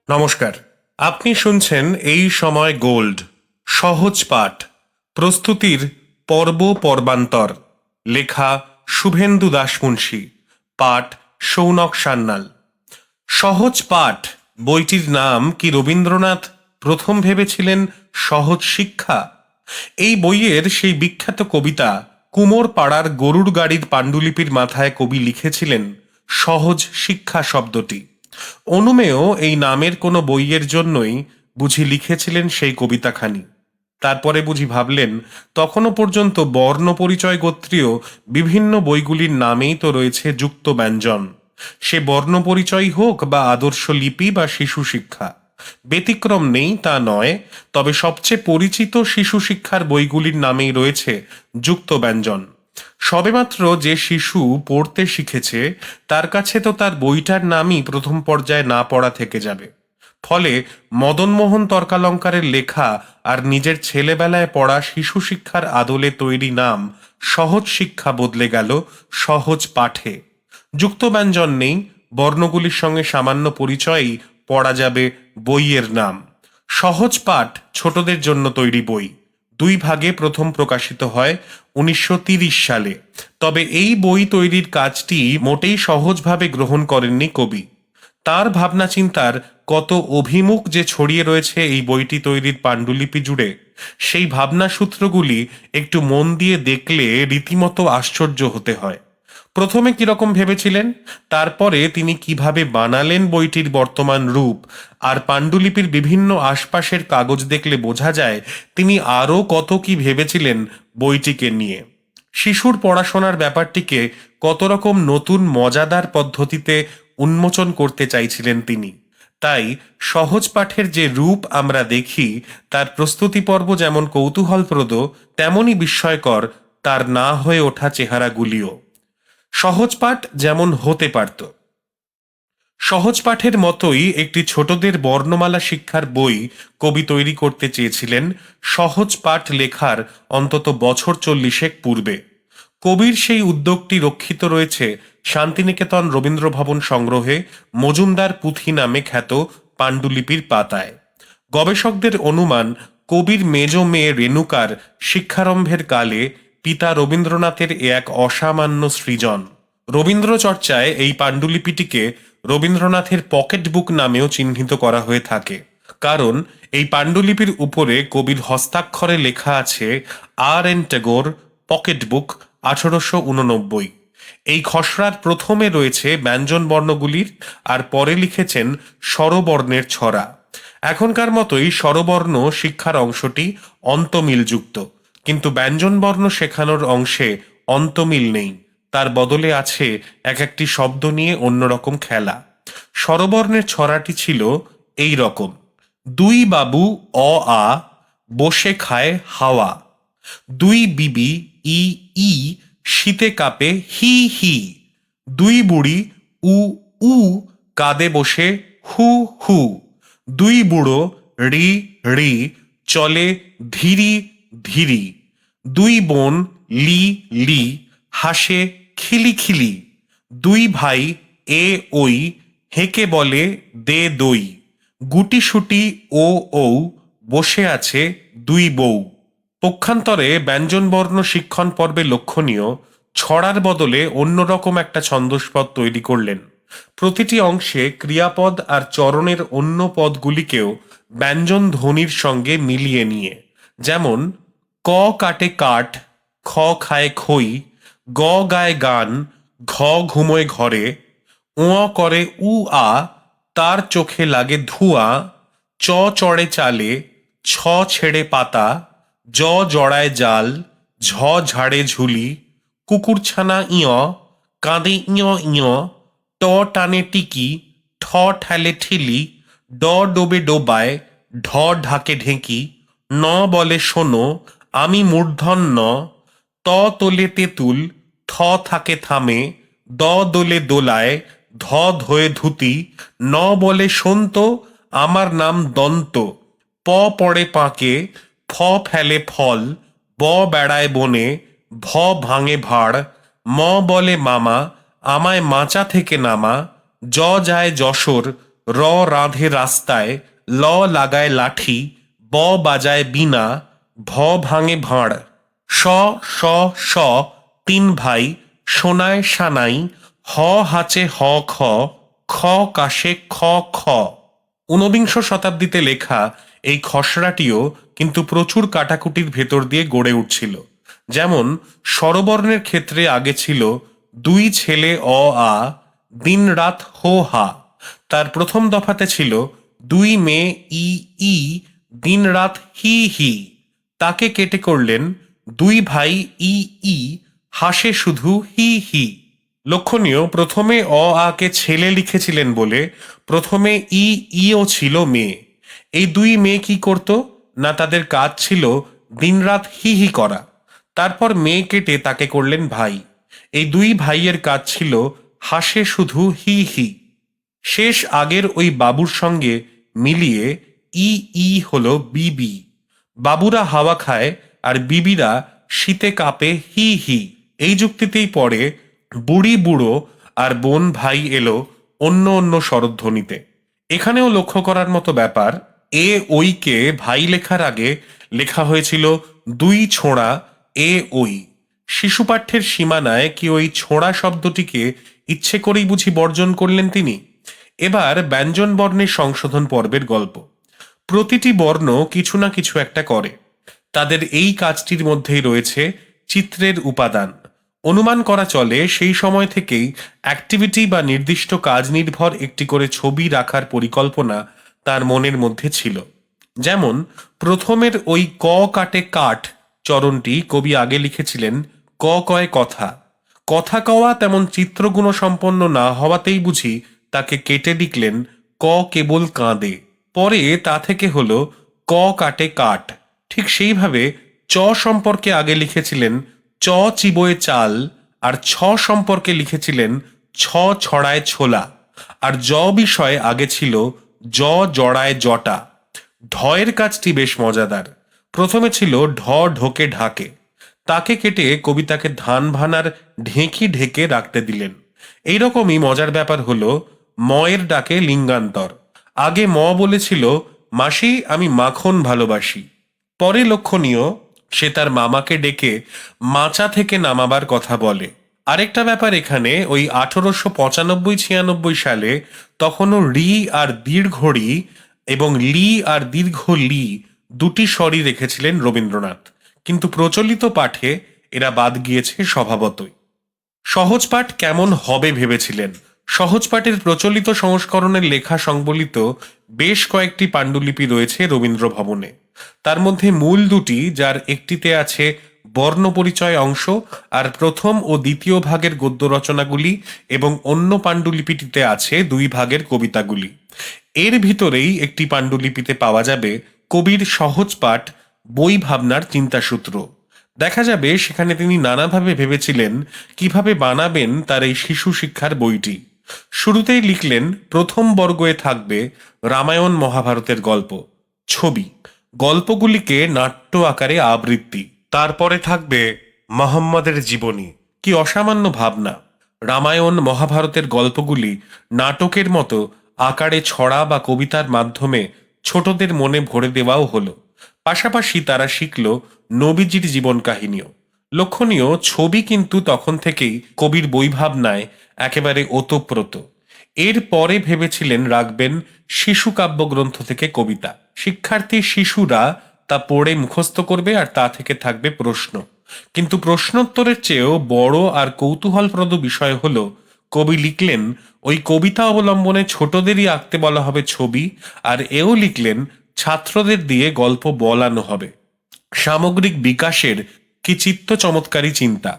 নমস্কার। আপনি শুনছেন এই সময় গোল্ড সহজ পাঠ, প্রস্তুতির পর্ব পর্বান্তর। লেখা শুভেন্দু দাশমুন্সী, পাঠ শৌনক সান্যাল। সহজ পাঠ বইটির নাম কি রবীন্দ্রনাথ প্রথম ভেবেছিলেন সহজ শিক্ষা? এই বইয়ের সেই বিখ্যাত কবিতা কুমোর পাড়ার গরুর গাড়ির পাণ্ডুলিপির মাথায় কবি লিখেছিলেন সহজ শিক্ষা শব্দটি। অনুমেয় এই নামের কোনো বইয়ের জন্যই বুঝি লিখেছিলেন সেই কবিতাখানি। তারপরে বুঝি ভাবলেন তখনও পর্যন্ত বর্ণ পরিচয় গোত্রীয় বিভিন্ন বইগুলির নামেই তো রয়েছে যুক্ত ব্যঞ্জন। সে বর্ণ পরিচয় হোক বা আদর্শ লিপি বা শিশু শিক্ষা, ব্যতিক্রম নেই তা নয়, তবে সবচেয়ে পরিচিত শিশু শিক্ষার বইগুলির নামেই রয়েছে যুক্ত ব্যঞ্জন। সবেমাত্র যে শিশু পড়তে শিখেছে তার কাছে তো তার বইটার নামই প্রথম পর্যায়ে না পড়া থেকে যাবে। ফলে মদনমোহন তর্কালঙ্কারের লেখা আর নিজের ছেলেবেলায় পড়া শিশু শিক্ষার আদলে তৈরি নাম সহজ শিক্ষা বদলে গেল সহজ পাঠে। যুক্ত ব্যঞ্জন নেই, বর্ণগুলির সঙ্গে সামান্য পরিচয়ই পড়া যাবে বইয়ের নাম। সহজ পাঠ ছোটদের জন্য তৈরি বই, দুই ভাগে প্রথম প্রকাশিত হয় 1930 সালে। তবে এই বই তৈরির কাজটি মোটেই সহজভাবে গ্রহণ করেননি কবি। তার ভাবনা চিন্তার কত অভিমুখ যে ছড়িয়ে রয়েছে এই বইটি তৈরির পাণ্ডুলিপি জুড়ে, সেই ভাবনা সূত্রগুলি একটু মন দিয়ে দেখলে রীতিমতো আশ্চর্য হতে হয়। প্রথমে কিরকম ভেবেছিলেন, তারপরে তিনি কিভাবে বানালেন বইটির বর্তমান রূপ, আর পাণ্ডুলিপির বিভিন্ন আশপাশের কাগজ দেখলে বোঝা যায় তিনি আরও কত কি ভেবেছিলেন বইটিকে নিয়ে। শিশুর পড়াশোনার ব্যাপারটিকে কত রকম নতুন মজাদার পদ্ধতিতে উন্মোচন করতে চাইছিলেন তিনি। তাই সহজ পাঠের যে রূপ আমরা দেখি তার প্রস্তুতি পর্ব যেমন কৌতূহলপ্রদ, তেমনই বিস্ময়কর তার না হয়ে ওঠা চেহারাগুলিও। সহজ পাঠ যেমন হতে পারত, সহজ পাঠের মতোই একটি ছোটদের বর্ণমালা শিক্ষার বই কবি তৈরি করতে চেয়েছিলেন সহজ পাঠ লেখার অন্তত বছর 40 পূর্বে। কবির সেই উদ্যোগটি রক্ষিত রয়েছে শান্তিনিকেতন রবীন্দ্রভবন সংগ্রহে মজুমদার পুঁথি নামে খ্যাত পাণ্ডুলিপির পাতায়। গবেষকদের অনুমান কবির মেজ মেয়ে রেণুকার শিক্ষারম্ভের কালে পিতা রবীন্দ্রনাথের এক অসামান্য সৃজন। রবীন্দ্র চর্চায় এই পাণ্ডুলিপিটিকে রবীন্দ্রনাথের পকেট বুক নামেও চিহ্নিত করা হয়ে থাকে, কারণ এই পাণ্ডুলিপির উপরে কবির হস্তাক্ষরে লেখা আছে আর.এন. Tagore, pocket book, 1889। এই খসড়ার প্রথমে রয়েছে ব্যঞ্জন বর্ণগুলির, আর পরে লিখেছেন স্বরবর্ণের ছড়া। এখনকার মতোই স্বরবর্ণ শিক্ষার অংশটি অন্তমিলযুক্ত, কিন্তু ব্যঞ্জনবর্ণ শেখানোর অংশে অন্তমিল নেই, তার বদলে আছে এক একটি শব্দ নিয়ে অন্যরকম খেলা। স্বরবর্ণের ছড়াটি ছিল এই রকম: দুই বাবু অ আ বসে খায় হাওয়া, দুই বিবি ই ই শীতে কাঁপে হি হি, দুই বুড়ি উ উ কাঁদে বসে হু হু, দুই বুড়ো রি রি চলে ধীরি ধীরি, দুই বোন লি লি হাসে খিলি খিলি, দুই ভাই এ ওই হেঁকে বলে দে দই, গুটিসুটি ও ঔ বসে আছে দুই বউ। পক্ষান্তরে ব্যঞ্জনবর্ণ শিক্ষণ পর্বে লক্ষণীয় ছড়ার বদলে অন্যরকম একটা ছন্দস্পদ তৈরি করলেন, প্রতিটি অংশে ক্রিয়াপদ আর চরণের অন্য পদগুলিকেও ব্যঞ্জন ধ্বনির সঙ্গে মিলিয়ে নিয়ে। যেমন ক কাটে কাঠ, খ খায় খই, গ গায় গান, ঘ ঘুমোয় ঘরে, ও করে উ আ তার চোখে লাগে ধুয়া, চ চড়ে চালে, ছ ছেড়ে পাতা, জ জড়ায় জাল, ঝ ঝাড়ে ঝুলি, কুকুরছানা ইয়, কাঁদে ইয় ইয়, ট টানে টিকি, ঠ ঠেলে ঠিলি, ড ডোবে ডোবায়, ঢ ঢাকে ঢেঁকি, ন বলে শোনো, আমি মূর্ধন্য, ত তোলে তেঁতুল, থ থাকে থামে, দ দোলে দোলায়, ধ ধোয়ে ধুতি, ন বলে সন্ত, আমার নাম দন্ত, প পড়ে পাঁকে, ফ ফেলে ফল, ব বেড়ায় বনে, ভ ভাঙে ভাড়, ম বলে মামা, আমায় মাচা থেকে নামা, জ যায় যশোর, র রাঁধে রাস্তায়, ল লাগায় লাঠি, ব বাজায় বীণা, ভ ভাঙে ভাঁড়, স স স তিন ভাই, সোনায় সানাই, হ হাচে হ খ, খ কাশে খ খ। ঊনবিংশ শতাব্দীতে লেখা এই খসড়াটিও কিন্তু প্রচুর কাটাকুটির ভেতর দিয়ে গড়ে উঠছিল। যেমন স্বরবর্ণের ক্ষেত্রে আগে ছিল দুই ছেলে অ আ, দিন রাত হো হা। তার প্রথম দফাতে ছিল দুই মেয়ে ই ই, দিন রাত হি হি। তাকে কেটে করলেন দুই ভাই ই ই, হাসে শুধু হি হি। লক্ষণীয়, প্রথমে অ আকে ছেলে লিখেছিলেন বলে প্রথমে ই ইও ছিল মেয়ে। এই দুই মেয়ে কি করত না, তাদের কাজ ছিল দিনরাত হি হি করা। তারপর মেয়ে কেটে তাকে করলেন ভাই। এই দুই ভাইয়ের কাজ ছিল হাসে শুধু হি হি। শেষ আগের ওই বাবুর সঙ্গে মিলিয়ে ই ই হলো বিবি। বাবুরা হাওয়া খায় আর বিবিরা শীতে কাঁপে হি হি। এই যুক্তিতেই পড়ে বুড়ি বুড়ো আর বোন ভাই এলো অন্য অন্য স্বরধ্বনিতে। এখানেও লক্ষ্য করার মতো ব্যাপার, এ ওইকে ভাই লেখার আগে লেখা হয়েছিল দুই ছোঁড়া এ ওই। শিশুপাঠ্যের সীমানায় কি ওই ছোঁড়া শব্দটিকে ইচ্ছে করেই বুঝি বর্জন করলেন তিনি? এবার ব্যঞ্জন বর্ণের সংশোধন পর্বের গল্প। প্রতিটি বর্ণ কিছু না কিছু একটা করে। তাদের এই কাজটির মধ্যেই রয়েছে চিত্রের উপাদান। অনুমান করা চলে সেই সময় থেকেই অ্যাক্টিভিটি বা নির্দিষ্ট কাজ নির্ভর একটি করে ছবি রাখার পরিকল্পনা তার মনের মধ্যে ছিল। যেমন প্রথমের ওই ক কাটে কাঠ চরণটি কবি আগে লিখেছিলেন ক কয় কথা। কথা কওয়া তেমন চিত্রগুণ সম্পন্ন না হওয়াতেই বুঝি তাকে কেটে লিখলেন ক কেবল কাঁদে। পরে তা থেকে হলো ক কাটে কাঠ। ঠিক সেইভাবে চ সম্পর্কে আগে লিখেছিলেন চ চিবোয় চাল, আর ছ সম্পর্কে লিখেছিলেন ছ ছড়ায় ছোলা। আর জ বিষয়ে আগে ছিল জ জড়ায় জটা। ঢয়ের কাজটি বেশ মজাদার। প্রথমে ছিল ঢ ঢোকে ঢাকে। তাকে কেটে কবিতাকে ধান ভানার ঢেঁকি ঢেকে রাখতে দিলেন। এইরকমই মজার ব্যাপার হলো ময়ের ডাকে লিঙ্গান্তর। আগে ম বলেছিল মাসি আমি মাখন ভালোবাসি। পরে লক্ষণীয়, সে তার মামাকে ডেকে মাচা থেকে নামাবার কথা বলে। আরেকটা ব্যাপার এখানে, ওই 1895-96 সালে তখনও রি আর দীর্ঘ রি এবং লি আর দীর্ঘ লি দুটি স্বরই রেখেছিলেন রবীন্দ্রনাথ, কিন্তু প্রচলিত পাঠে এরা বাদ গিয়েছে স্বভাবতই। সহজ পাঠ কেমন হবে ভেবেছিলেন? সহজ পাঠের প্রচলিত সংস্করণের লেখা সংবলিত বেশ কয়েকটি পাণ্ডুলিপি রয়েছে রবীন্দ্র ভবনে। তার মধ্যে মূল দুটি, যার একটিতে আছে বর্ণ পরিচয় অংশ আর প্রথম ও দ্বিতীয় ভাগের গদ্য রচনাগুলি, এবং অন্য পাণ্ডুলিপিটিতে আছে দুই ভাগের কবিতাগুলি। এর ভিতরেই একটি পাণ্ডুলিপিতে পাওয়া যাবে কবির সহজ পাঠ বই ভাবনার চিন্তাসূত্র। দেখা যাবে সেখানে তিনি নানাভাবে ভেবেছিলেন কিভাবে বানাবেন তার এই শিশু শিক্ষার বইটি। শুরুতেই লিখলেন প্রথম বর্গে থাকবে রামায়ণ মহাভারতের গল্প, ছবি, গল্পগুলিকে নাট্য আকারে আবৃত্তি। তারপরে থাকবে মোহাম্মদের জীবনী। কি অসামান্য ভাবনা! রামায়ণ মহাভারতের গল্পগুলি নাটকের মতো আকারে ছড়া বা কবিতার মাধ্যমে ছোটদের মনে ভরে দেওয়াও হলো। পাশাপাশি তারা শিখল নবীজির জীবন কাহিনীও। লক্ষণীয়, ছবি কিন্তু তখন থেকেই কবির বই ভাবনায় একেবারে ওতপ্রোত। এর পরে ভেবেছিলেন রাখবেন শিশু কাব্যগ্রন্থ থেকে কবিতা। শিক্ষার্থী শিশুরা তা পড়ে মুখস্থ করবে আর তা থেকে থাকবে প্রশ্ন। কিন্তু প্রশ্নোত্তরের চেয়েও বড় আর কৌতূহলপ্রদ বিষয় হলো কবি লিখলেন ওই কবিতা অবলম্বনে ছোটদেরই আঁকতে বলা হবে ছবি, আর এও লিখলেন ছাত্রদের দিয়ে গল্প বলানো হবে। সামগ্রিক বিকাশের কি চিত্ত চমৎকারী চিন্তা!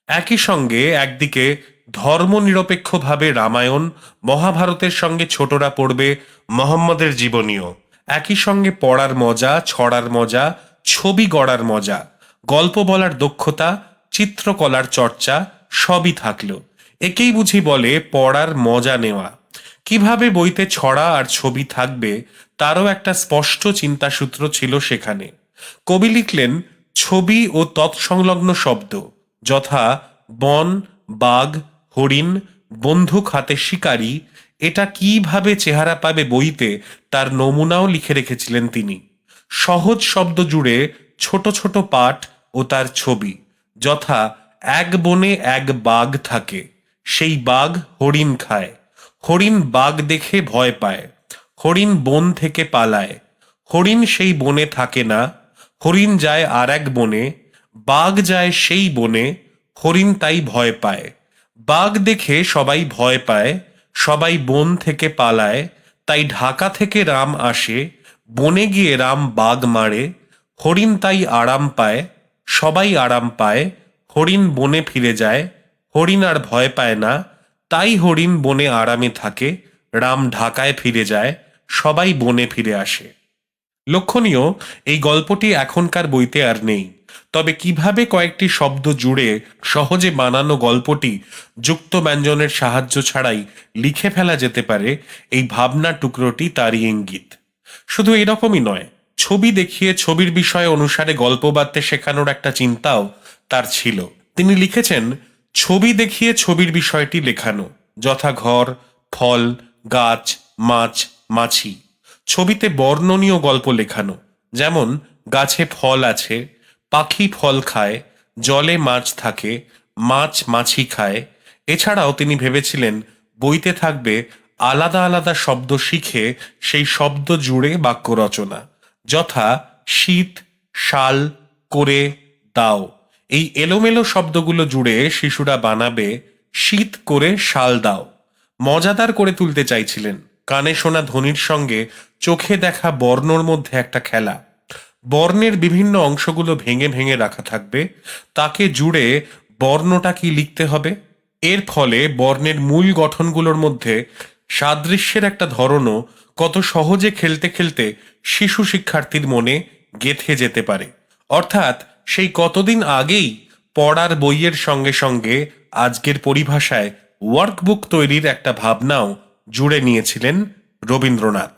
একই সঙ্গে একদিকে ধর্মনিরপেক্ষভাবে রামায়ণ মহাভারতের সঙ্গে ছোটরা পড়বে মোহাম্মদের জীবনীও। একই সঙ্গে পড়ার মজা, ছড়ার মজা, ছবি গড়ার মজা, গল্প বলার দক্ষতা, চিত্রকলার চর্চা সবই থাকলো। একেই বুঝি বলে পড়ার মজা নেওয়া। কিভাবে বইতে ছড়া আর ছবি থাকবে তারও একটা স্পষ্ট চিন্তাসূত্র ছিল সেখানে। কবি লিখলেন ছবি ও তৎসংলগ্ন শব্দ, যথা বন, বাঘ, হরিণ, বন্দুক হাতে শিকারী, এটা কিভাবে চেহারা পাবে বইতে তার নমুনাও লিখে রেখেছিলেন তিনি। সহজ শব্দ জুড়ে ছোট ছোট পাঠ ও তার ছবি, যথা এক বনে এক বাঘ থাকে, সেই বাঘ হরিণ খায়, হরিণ বাঘ দেখে ভয় পায়, হরিণ বন থেকে পালায়, হরিণ সেই বনে থাকে না, হরিণ যায় আর এক বনে, বাঘ যায় সেই বনে, হরিণ তাই ভয় পায়, বাঘ দেখে সবাই ভয় পায়, সবাই বন থেকে পালায়, তাই ঢাকা থেকে রাম আসে, বনে গিয়ে রাম বাঘ মারে, হরিণ তাই আরাম পায়, সবাই আরাম পায়, হরিণ বনে ফিরে যায়, হরিণ আর ভয় পায় না, তাই হরিণ বনে আরামে থাকে, রাম ঢাকায় ফিরে যায়, সবাই বনে ফিরে আসে। লক্ষণীয়, এই গল্পটি এখনকার বইতে আর নেই, তবে কিভাবে কয়েকটি শব্দ জুড়ে সহজে বানানো গল্পটি যুক্ত ব্যঞ্জনের সাহায্য ছাড়াই লিখে ফেলা যেতে পারে, এই ভাবনা টুকরোটি তারই ইঙ্গিত। শুধু এরকমই নয়, ছবি দেখিয়ে ছবির বিষয় অনুসারে গল্প বাঁধতে শেখানোর একটা চিন্তাও তার ছিল। তিনি লিখেছেন, ছবি দেখিয়ে ছবির বিষয়টি লেখানো, যথা ঘর, ফল, গাছ, মাছ, মাছি। ছবিতে বর্ণনীয় গল্প লেখানো, যেমন গাছে ফল আছে, পাখি ফল খায়, জলে মাছ থাকে, মাছ মাছি খায়। এছাড়াও তিনি ভেবেছিলেন বইতে থাকবে আলাদা আলাদা শব্দ শিখে সেই শব্দ জুড়ে বাক্য রচনা, যথা শীত, শাল, করে, দাও। এই এলোমেলো শব্দগুলো জুড়ে শিশুরা বানাবে শীত করে শাল দাও। মজাদার করে তুলতে চাইছিলেন কানে শোনা ধ্বনির সঙ্গে চোখে দেখা বর্ণর মধ্যে একটা খেলা। বর্ণের বিভিন্ন অংশগুলো ভেঙে ভেঙে রাখা থাকবে, তাকে জুড়ে বর্ণটা কি লিখতে হবে। এর ফলে বর্ণের মূল গঠনগুলোর মধ্যে সাদৃশ্যের একটা ধরনও কত সহজে খেলতে খেলতে শিশু শিক্ষার্থীর মনে গেঁথে যেতে পারে। অর্থাৎ সেই কতদিন আগেই পড়ার বইয়ের সঙ্গে সঙ্গে আজকের পরিভাষায় ওয়ার্কবুক তৈরির একটা ভাবনাও জুড়ে নিয়েছিলেন রবীন্দ্রনাথ।